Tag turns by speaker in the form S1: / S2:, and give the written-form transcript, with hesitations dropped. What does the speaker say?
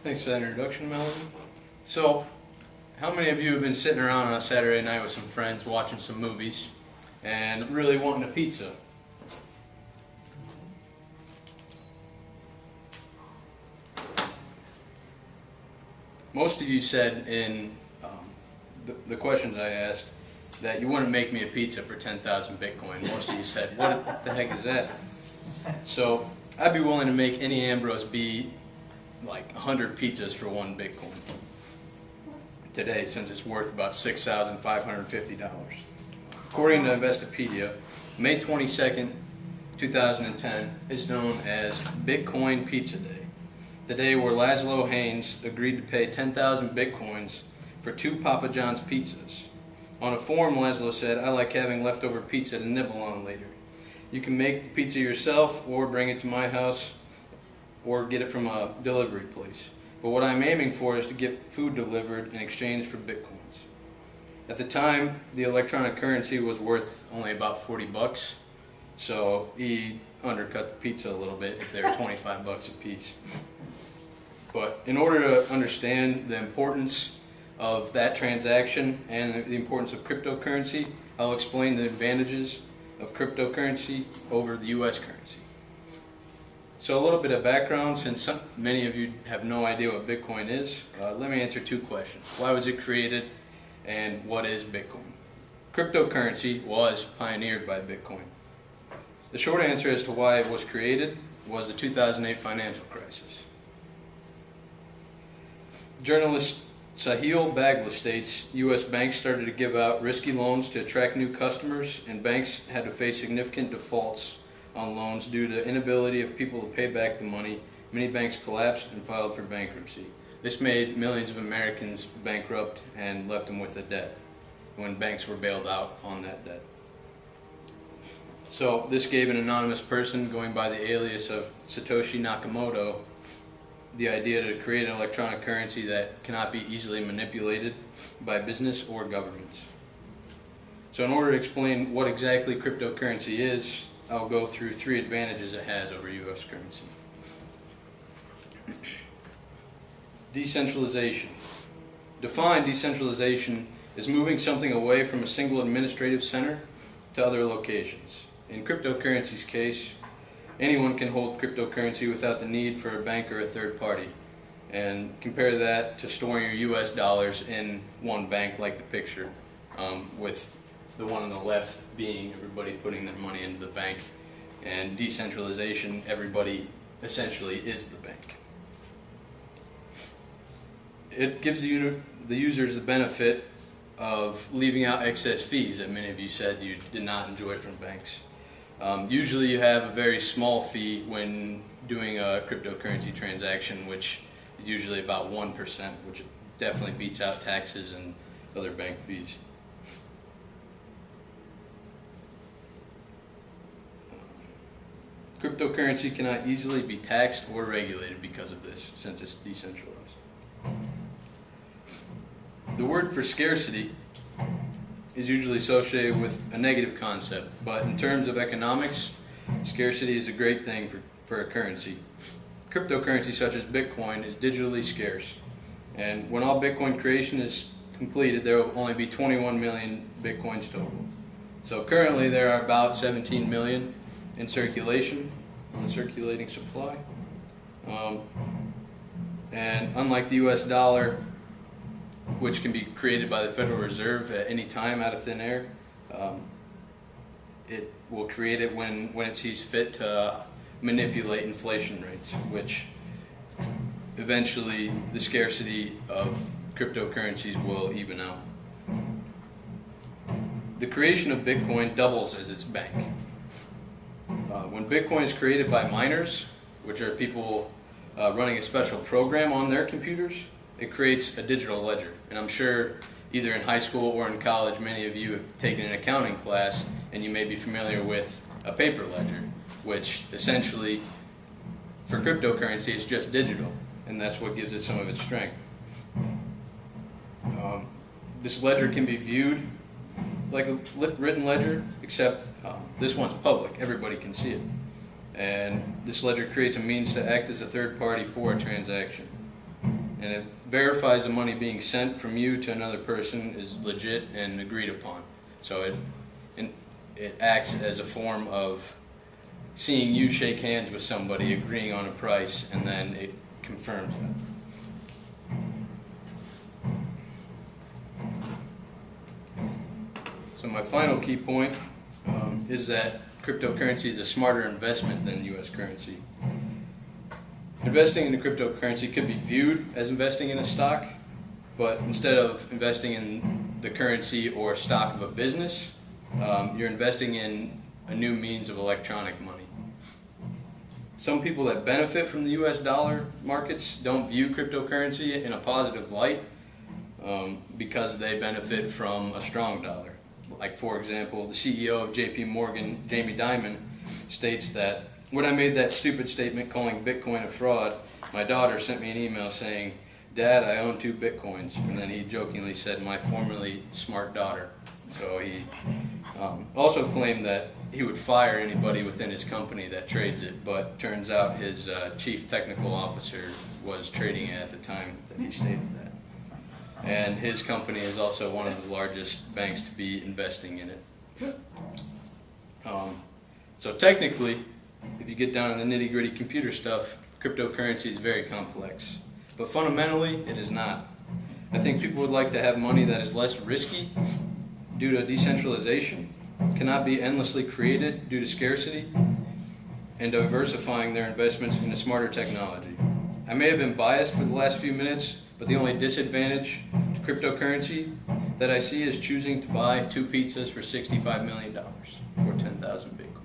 S1: Thanks for that introduction, Melanie. So, how many of you have been sitting around on a Saturday night with some friends watching some movies and really wanting a pizza? Most of you said in the questions I asked that you wouldn't make me a pizza for 10,000 Bitcoin. Most of you said, what the heck is that? So, I'd be willing to make any Ambrose be like 100 pizzas for 1 Bitcoin today, since it's worth about $6,550. According to Investopedia, May 22nd, 2010 is known as Bitcoin Pizza Day, the day where Laszlo Haynes agreed to pay 10,000 Bitcoins for 2 Papa John's pizzas. On a forum, Laszlo said, "I like having leftover pizza to nibble on later. You can make the pizza yourself or bring it to my house or get it from a delivery place. But what I'm aiming for is to get food delivered in exchange for Bitcoins." At the time, the electronic currency was worth only about 40 bucks, so he undercut the pizza a little bit if they were 25 bucks a piece. But in order to understand the importance of that transaction and the importance of cryptocurrency, I'll explain the advantages of cryptocurrency over the US currency. So a little bit of background, since many of you have no idea what Bitcoin is, let me answer 2 questions. Why was it created, and what is Bitcoin? Cryptocurrency was pioneered by Bitcoin. The short answer as to why it was created was the 2008 financial crisis. Journalist Sahil Bagla states, U.S. banks started to give out risky loans to attract new customers, and banks had to face significant defaults on loans due to inability of people to pay back the money. Many banks collapsed and filed for bankruptcy. This made millions of Americans bankrupt and left them with a debt when banks were bailed out on that debt. So this gave an anonymous person going by the alias of Satoshi Nakamoto the idea to create an electronic currency that cannot be easily manipulated by business or governments. So in order to explain what exactly cryptocurrency is, I'll go through 3 advantages it has over US currency. Decentralization. Defined, decentralization is moving something away from a single administrative center to other locations. In cryptocurrency's case, anyone can hold cryptocurrency without the need for a bank or a third party. And compare that to storing your US dollars in one bank like the picture, with the one on the left being everybody putting their money into the bank. And decentralization, everybody essentially is the bank. It gives the users the benefit of leaving out excess fees that many of you said you did not enjoy from banks. Usually you have a very small fee when doing a cryptocurrency transaction, which is usually about 1%, which definitely beats out taxes and other bank fees. Cryptocurrency cannot easily be taxed or regulated because of this, since it's decentralized. The word for scarcity is usually associated with a negative concept, but in terms of economics, scarcity is a great thing for a currency. Cryptocurrency such as Bitcoin is digitally scarce, and when all Bitcoin creation is completed, there will only be 21 million Bitcoins total. So currently there are about 17 million in circulation, on the circulating supply. And unlike the US dollar, which can be created by the Federal Reserve at any time out of thin air, it will create it when it sees fit to manipulate inflation rates, which eventually the scarcity of cryptocurrencies will even out. The creation of Bitcoin doubles as its bank. When Bitcoin is created by miners, which are people running a special program on their computers, it creates a digital ledger. And I'm sure either in high school or in college, many of you have taken an accounting class and you may be familiar with a paper ledger, which essentially for cryptocurrency is just digital, and that's what gives it some of its strength. This ledger can be viewed like a written ledger, except this one's public. Everybody can see it. And this ledger creates a means to act as a third party for a transaction. and it verifies the money being sent from you to another person is legit and agreed upon. So it acts as a form of seeing you shake hands with somebody, agreeing on a price, and then it confirms it. So my final key point is that cryptocurrency is a smarter investment than U.S. currency. Investing in the cryptocurrency could be viewed as investing in a stock, but instead of investing in the currency or stock of a business, you're investing in a new means of electronic money. Some people that benefit from the U.S. dollar markets don't view cryptocurrency in a positive light because they benefit from a strong dollar. Like, for example, the CEO of JP Morgan, Jamie Dimon, states that when I made that stupid statement calling Bitcoin a fraud, my daughter sent me an email saying, "Dad, I own 2 Bitcoins." And then he jokingly said, "My formerly smart daughter." So he also claimed that he would fire anybody within his company that trades it, but turns out his chief technical officer was trading it at the time that he stated that. And his company is also one of the largest banks to be investing in it. So technically, if you get down to the nitty-gritty computer stuff, cryptocurrency is very complex. But fundamentally, it is not. I think people would like to have money that is less risky due to decentralization, cannot be endlessly created due to scarcity, and diversifying their investments into smarter technology. I may have been biased for the last few minutes, but the only disadvantage to cryptocurrency that I see is choosing to buy 2 pizzas for $65 million or 10,000 Bitcoin.